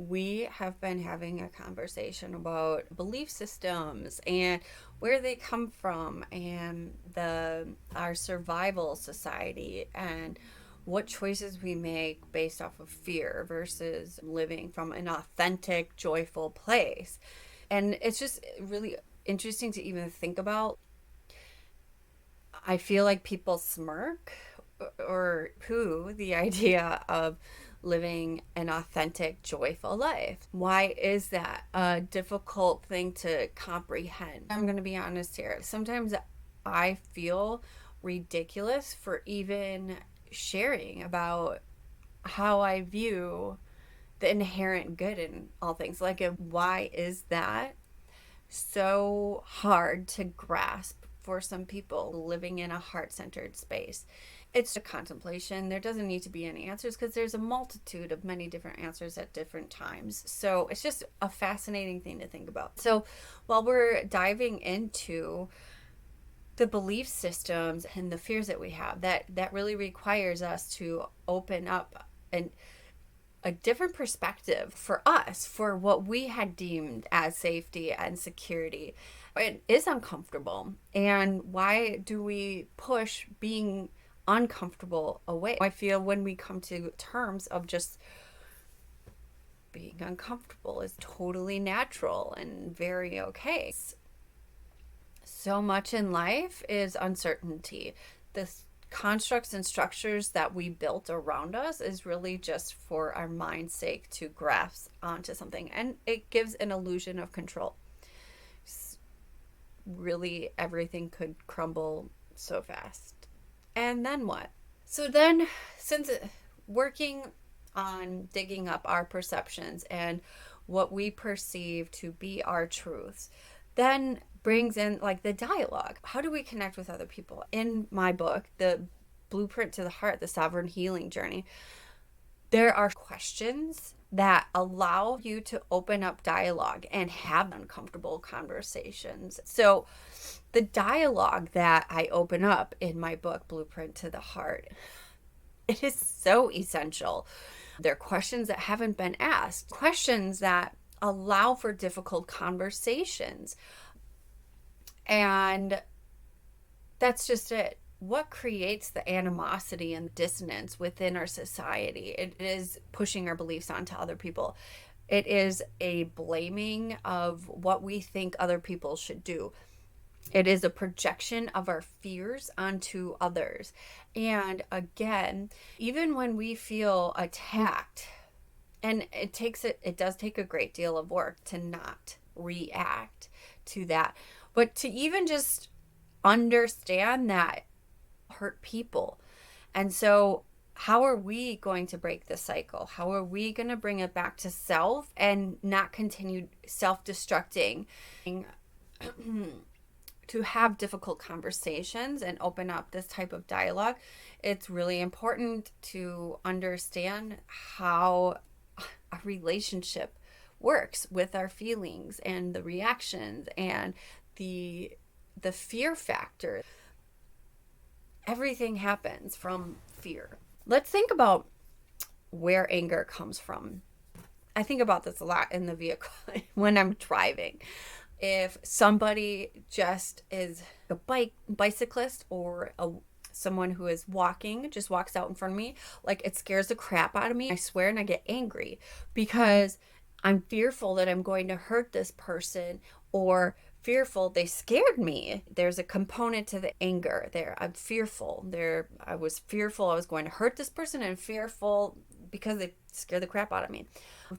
we have been having a conversation about belief systems and where they come from and the our survival society and what choices we make based off of fear versus living from an authentic, joyful place. And it's just really interesting to even think about. I feel like people smirk or poo the idea of living an authentic, joyful life. Why is that a difficult thing to comprehend? I'm going to be honest here. Sometimes I feel ridiculous for even sharing about how I view the inherent good in all things. Like, why is that so hard to grasp for some people living in a heart centered space? It's a contemplation. There doesn't need to be any answers because there's a multitude of many different answers at different times. So it's just a fascinating thing to think about. So while we're diving into the belief systems and the fears that we have, that really requires us to open up and a different perspective for us for what we had deemed as safety and security. It is uncomfortable. And why do we push being uncomfortable away? I feel when we come to terms of just being uncomfortable is totally natural and very okay. So much in life is uncertainty. The constructs and structures that we built around us is really just for our mind's sake to grasp onto something, and it gives an illusion of control. Really, everything could crumble so fast. And then what? So then, since working on digging up our perceptions and what we perceive to be our truths, then brings in like the dialogue. How do we connect with other people? In my book, The Blueprint to the Heart, The Sovereign Healing Journey, there are questions that allow you to open up dialogue and have uncomfortable conversations. So the dialogue that I open up in my book, Blueprint to the Heart, it is so essential. They're questions that haven't been asked, questions that allow for difficult conversations. And that's just it. What creates the animosity and dissonance within our society? It is pushing our beliefs onto other people. It is a blaming of what we think other people should do. It is a projection of our fears onto others. And again, even when we feel attacked, and it does take a great deal of work to not react to that, but to even just understand that hurt people. And so how are we going to break the cycle? How are we going to bring it back to self and not continue self-destructing? To have difficult conversations and open up this type of dialogue, it's really important to understand how a relationship works with our feelings and the reactions and the fear factor. Everything happens from fear. Let's think about where anger comes from. I think about this a lot in the vehicle when I'm driving. If somebody just is a bicyclist or someone who is walking, just walks out in front of me, like it scares the crap out of me. I swear, and I get angry because I'm fearful that I'm going to hurt this person, or fearful they scared me. There's a component to the anger there. I'm fearful. I was fearful I was going to hurt this person, and fearful because they scare the crap out of me.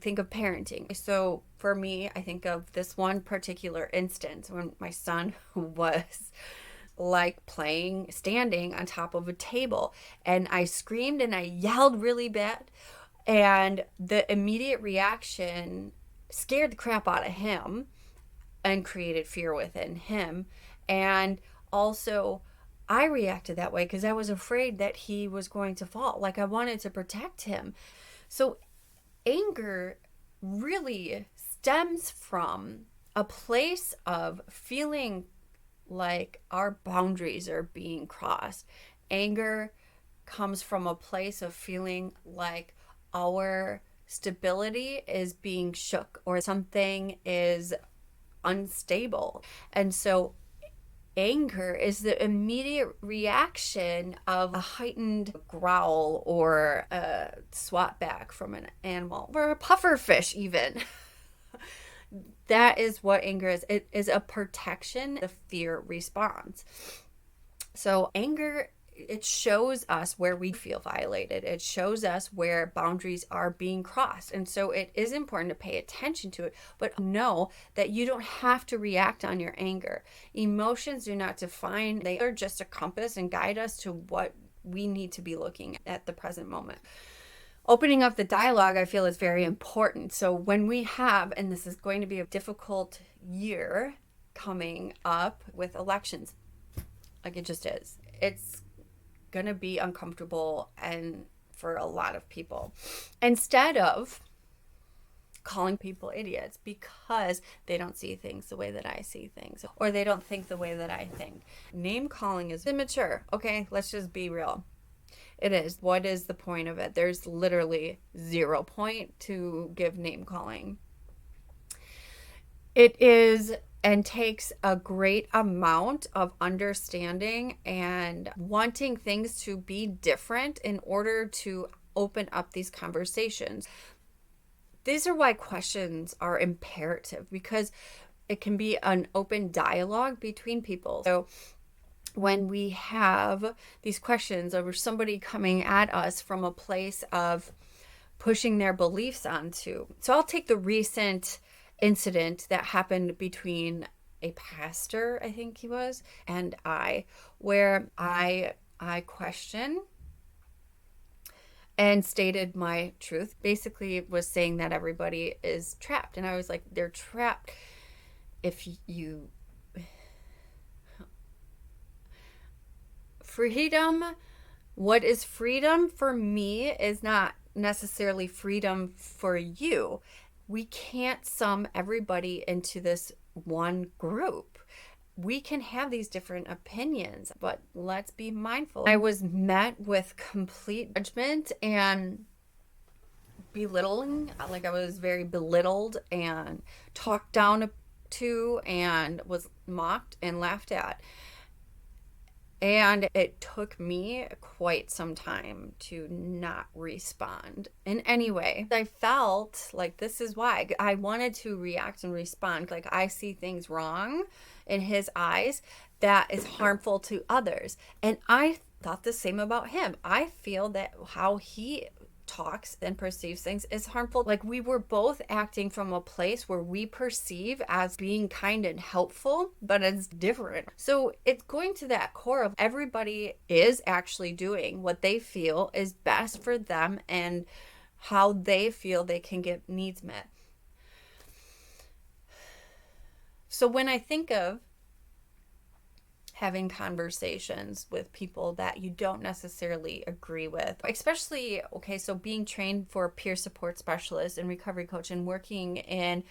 Think of parenting. So for me, I think of this one particular instance when my son was like standing on top of a table, and I screamed and I yelled really bad, and the immediate reaction scared the crap out of him and created fear within him. And also I reacted that way because I was afraid that he was going to fall. Like I wanted to protect him. So anger really stems from a place of feeling like our boundaries are being crossed. Anger comes from a place of feeling like our stability is being shook or something is unstable. And so anger is the immediate reaction of a heightened growl or a swat back from an animal or a puffer fish even. That is what anger is. It is a protection, the fear response. So anger, it shows us where we feel violated. It shows us where boundaries are being crossed. And so it is important to pay attention to it, but know that you don't have to react on your anger. Emotions do not define, they are just a compass and guide us to what we need to be looking at the present moment. Opening up the dialogue, I feel, is very important. So when we have, and this is going to be a difficult year coming up with elections, like it just is. It's going to be uncomfortable and for a lot of people. Instead of calling people idiots because they don't see things the way that I see things, or they don't think the way that I think. Name calling is immature. Okay, let's just be real. It is. What is the point of it? There's literally 0 point to give name calling. It is and takes a great amount of understanding and wanting things to be different in order to open up these conversations. These are why questions are imperative, because it can be an open dialogue between people. So when we have these questions over somebody coming at us from a place of pushing their beliefs onto. So I'll take the recent incident that happened between a pastor, I think he was, and I, where I questioned and stated my truth. Basically, it was saying that everybody is trapped. And I was like, they're trapped. If you freedom, what is freedom for me is not necessarily freedom for you. We can't sum everybody into this one group. We can have these different opinions, but let's be mindful. I was met with complete judgment and belittling, like I was very belittled and talked down to and was mocked and laughed at. And it took me quite some time to not respond in any way. I felt like this is why I wanted to react and respond. Like I see things wrong in his eyes that is harmful to others. And I thought the same about him. I feel that how he talks and perceives things is harmful. Like we were both acting from a place where we perceive as being kind and helpful, but it's different. So it's going to that core of everybody is actually doing what they feel is best for them and how they feel they can get needs met. So when I think of having conversations with people that you don't necessarily agree with, especially, okay, so being trained for a peer support specialist and recovery coach and working in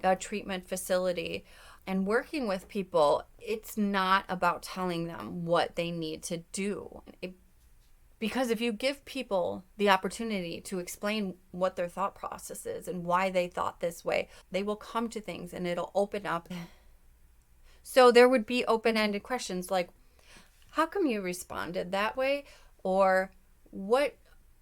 a treatment facility and working with people, it's not about telling them what they need to do. Because if you give people the opportunity to explain what their thought process is and why they thought this way, they will come to things and it'll open up. So there would be open-ended questions like, how come you responded that way? Or what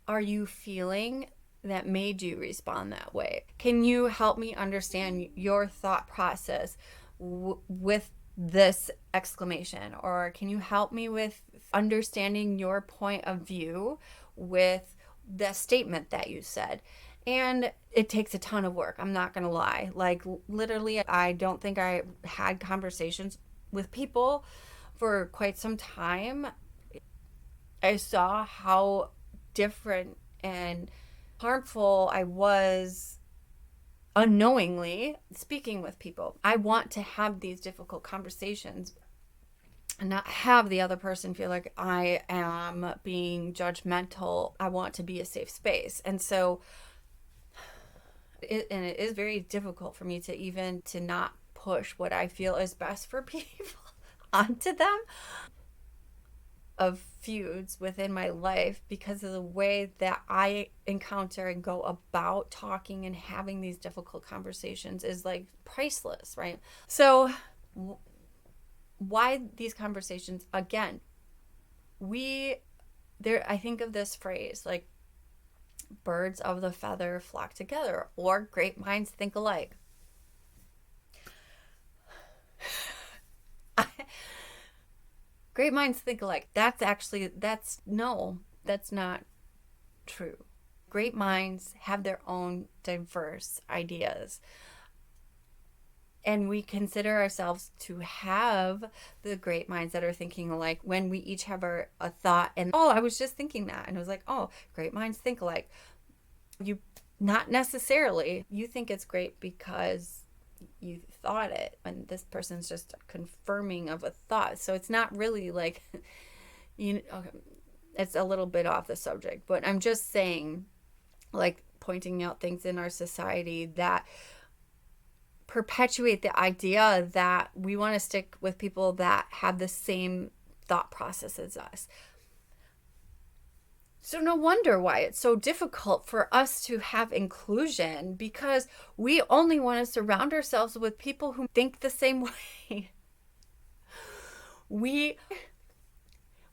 are you feeling that made you respond that way? Can you help me understand your thought process with this exclamation? Or can you help me with understanding your point of view with the statement that you said? And it takes a ton of work. I'm not going to lie. Like literally, I don't think I had conversations with people for quite some time. I saw how different and harmful I was unknowingly speaking with people. I want to have these difficult conversations and not have the other person feel like I am being judgmental. I want to be a safe space. And so it is very difficult for me to not push what I feel is best for people onto them. of feuds within my life because of the way that I encounter and go about talking and having these difficult conversations is like priceless, right? So, why these conversations? Again, I think of this phrase like birds of the feather flock together, or great minds think alike. Great minds think alike. That's not true. Great minds have their own diverse ideas. And we consider ourselves to have the great minds that are thinking alike when we each have a thought. And, oh, I was just thinking that. And it was like, oh, great minds think alike. Not necessarily. You think it's great because you thought it, and this person's just confirming of a thought. So it's not really like, okay, it's a little bit off the subject, but I'm just saying, like, pointing out things in our society that perpetuate the idea that we want to stick with people that have the same thought process as us. So no wonder why it's so difficult for us to have inclusion, because we only want to surround ourselves with people who think the same way. We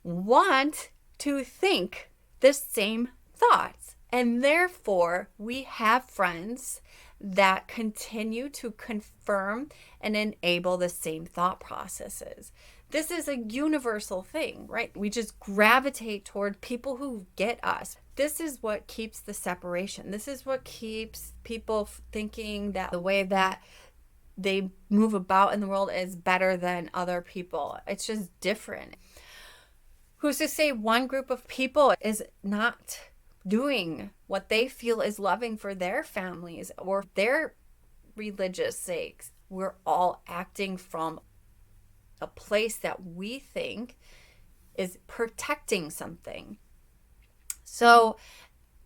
want to think the same thoughts, and therefore we have friends that continue to confirm and enable the same thought processes. This is a universal thing, right? We just gravitate toward people who get us. This is what keeps the separation. This is what keeps people thinking that the way that they move about in the world is better than other people. It's just different. Who's to say one group of people is not doing what they feel is loving for their families or their religious sakes? We're all acting from a place that we think is protecting something. So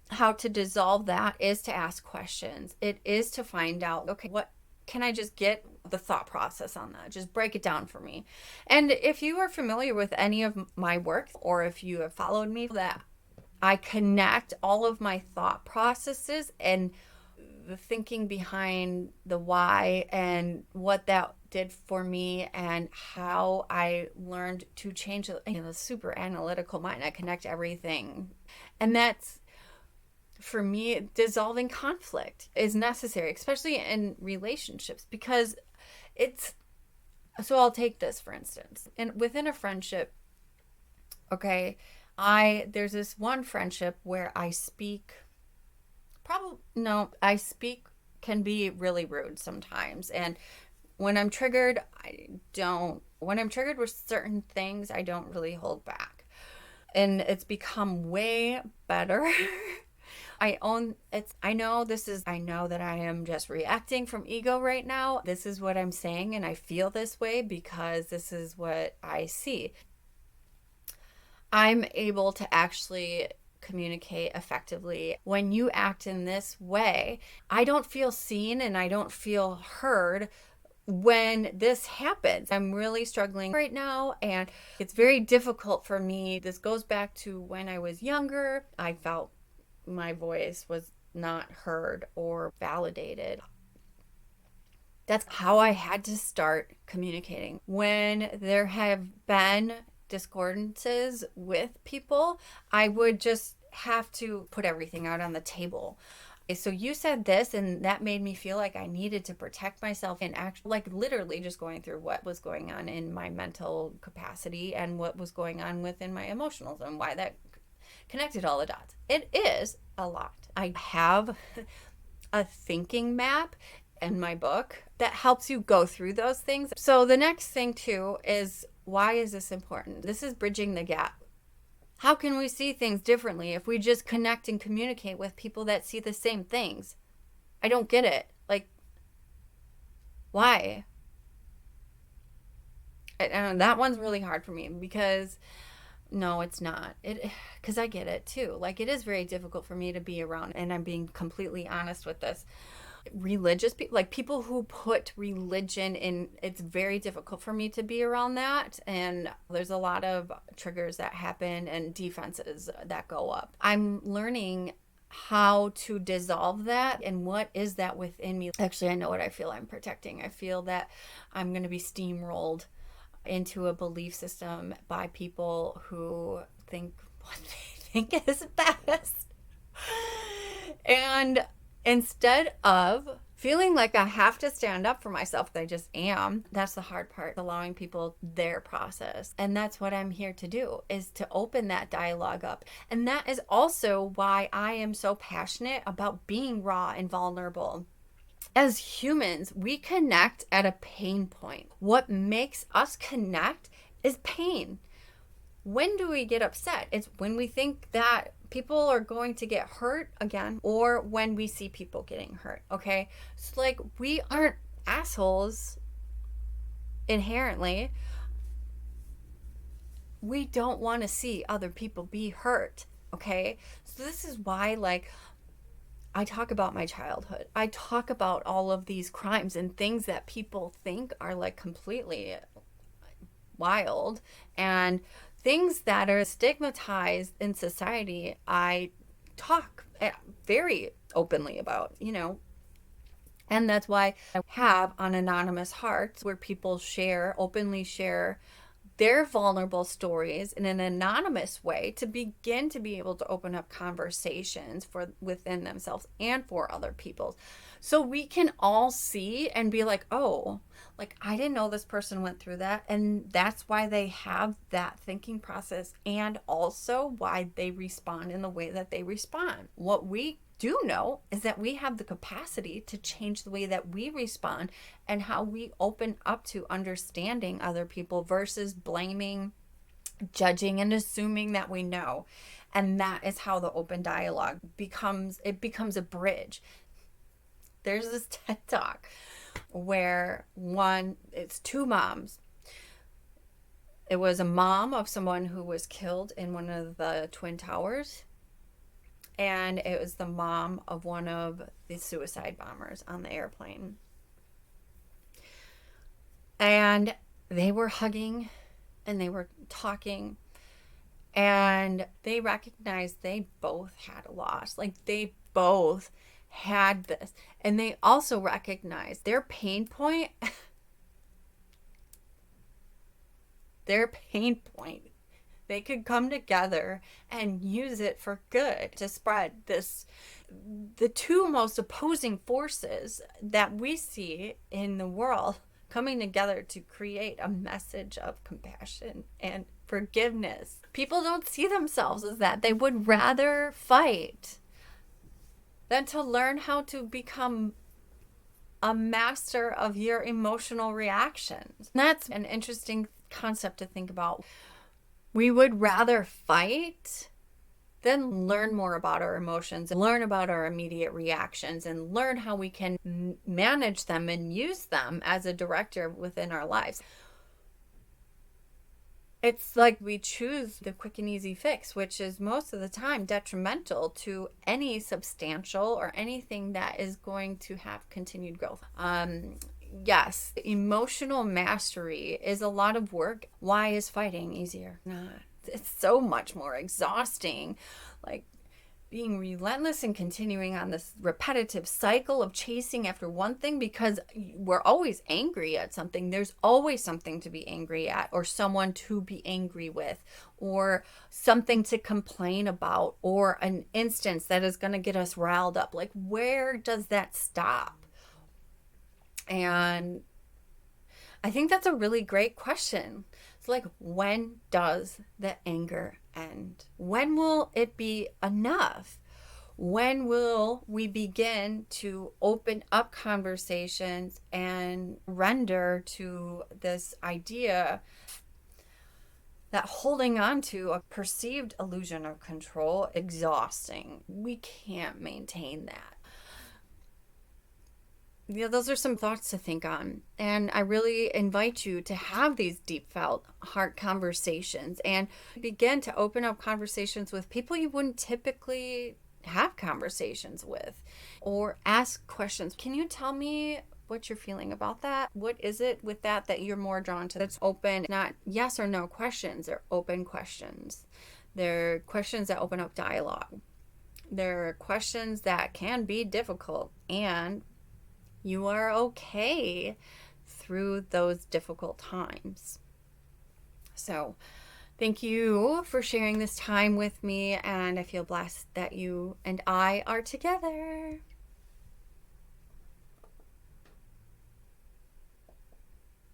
how to dissolve that is to ask questions. It is to find out, okay, what can I just get the thought process on that? Just break it down for me. And if you are familiar with any of my work, or if you have followed me, that I connect all of my thought processes and the thinking behind the why and what that did for me and how I learned to change the super analytical mind. I connect everything. And that's, for me, dissolving conflict is necessary, especially in relationships, because so I'll take this for instance. And within a friendship, okay, there's this one friendship where I speak can be really rude sometimes. And when I'm triggered, when I'm triggered with certain things, I don't really hold back. And it's become way better. I know that I am just reacting from ego right now. This is what I'm saying, and I feel this way because this is what I see. I'm able to actually communicate effectively. When you act in this way, I don't feel seen and I don't feel heard when this happens. I'm really struggling right now, and it's very difficult for me. This goes back to when I was younger. I felt my voice was not heard or validated. That's how I had to start communicating. When there have been discordances with people, I would just have to put everything out on the table. So you said this, and that made me feel like I needed to protect myself, and actually, like, literally just going through what was going on in my mental capacity and what was going on within my emotionals and why that connected all the dots. It is a lot. I have a thinking map in my book that helps you go through those things. So the next thing too is, why is this important? This is bridging the gap. How can we see things differently if we just connect and communicate with people that see the same things? I don't get it. Like, why? That one's really hard for me, because no, it's not. Because I get it too. Like, it is very difficult for me to be around, and I'm being completely honest with this. religious people, like people who put religion in, it's very difficult for me to be around that. And there's a lot of triggers that happen and defenses that go up. I'm learning how to dissolve that and what is that within me. Actually, I know what I feel I'm protecting. I feel that I'm going to be steamrolled into a belief system by people who think what they think is best. And instead of feeling like I have to stand up for myself, I just am. That's the hard part, allowing people their process. And that's what I'm here to do, is to open that dialogue up. And that is also why I am so passionate about being raw and vulnerable. As humans, we connect at a pain point. What makes us connect is pain. When do we get upset? It's when we think that people are going to get hurt again, or when we see people getting hurt, okay? So like, we aren't assholes inherently. We don't want to see other people be hurt, okay? So this is why, like, I talk about my childhood. I talk about all of these crimes and things that people think are like completely wild, and things that are stigmatized in society. I talk very openly about, and that's why I have on Anonymous Hearts, where people openly share their vulnerable stories in an anonymous way to begin to be able to open up conversations for within themselves and for other people. So we can all see and be like, oh, like, I didn't know this person went through that. And that's why they have that thinking process, and also why they respond in the way that they respond. What we do know is that we have the capacity to change the way that we respond and how we open up to understanding other people versus blaming, judging, and assuming that we know. And that is how the open dialogue becomes a bridge. There's this TED Talk where it's two moms. It was a mom of someone who was killed in one of the Twin Towers, and it was the mom of one of the suicide bombers on the airplane. And they were hugging and they were talking, and they recognized they both had a loss. Like, they both had this, and they also recognized their pain point. They could come together and use it for good to spread this. The two most opposing forces that we see in the world coming together to create a message of compassion and forgiveness. People don't see themselves as that. They would rather fight than to learn how to become a master of your emotional reactions. And that's an interesting concept to think about. We would rather fight than learn more about our emotions, and learn about our immediate reactions, and learn how we can manage them and use them as a director within our lives. It's like we choose the quick and easy fix, which is most of the time detrimental to any substantial or anything that is going to have continued growth. Yes, emotional mastery is a lot of work. Why is fighting easier? Not. It's so much more exhausting. Like, being relentless and continuing on this repetitive cycle of chasing after one thing, because we're always angry at something. There's always something to be angry at, or someone to be angry with, or something to complain about, or an instance that is going to get us riled up. Like, where does that stop? And I think that's a really great question. It's like, when does the anger end? When will it be enough? When will we begin to open up conversations and render to this idea that holding on to a perceived illusion of control exhausting? We can't maintain that. Yeah, those are some thoughts to think on. And I really invite you to have these deep felt heart conversations and begin to open up conversations with people you wouldn't typically have conversations with or ask questions. Can you tell me what you're feeling about that? What is it with that you're more drawn to? That's open, not yes or no questions. They're open questions. They're questions that open up dialogue. They're questions that can be difficult, and you are okay through those difficult times. So, thank you for sharing this time with me, and I feel blessed that you and I are together.